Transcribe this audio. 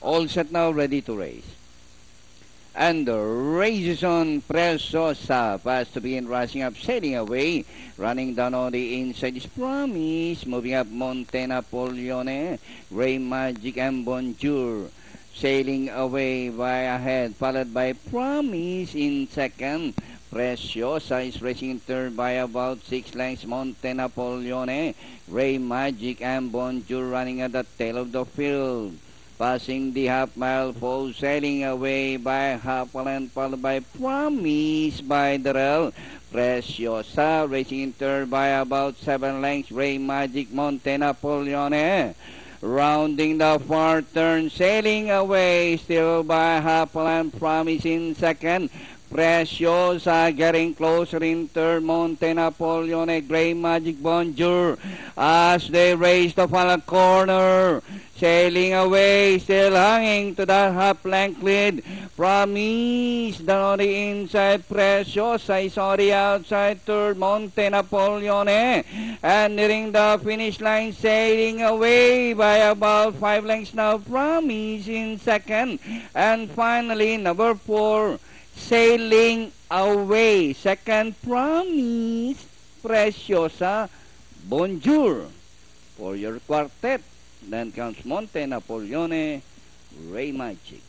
All set now, ready to race. And the race is on. Preciosa, fast to begin, rushing up, sailing away. Running down on the inside is Promise. Moving up, Monte Napoleone. Gray Magic and Bonjour. Sailing away by ahead, followed by Promise in second. Preciosa is racing in third by about 6 lengths. Monte Napoleone, Gray Magic and Bonjour running at the tail of the field. Passing the half-mile foe, sailing away by half a length, followed by Promise by Darrell. Preciosa racing in third by about 7 lengths. Gray Magic, Monte Napoleone. Rounding the far turn, sailing away still by half a length. Promise in second. Preciosa getting closer in third. Monte Napoleone, Gray Magic, Bonjour as they race the final corner. Sailing away, still hanging to that half-length lead. Promise down on the inside. Preciosa is on the outside third. Monte Napoleone. And nearing the finish line, sailing away by about 5 lengths now. Promise in second. And finally, number 4, sailing away. Second, Promise. Preciosa, Bonjour. For your quartet, then comes Monte Napoleone, Gray Magic.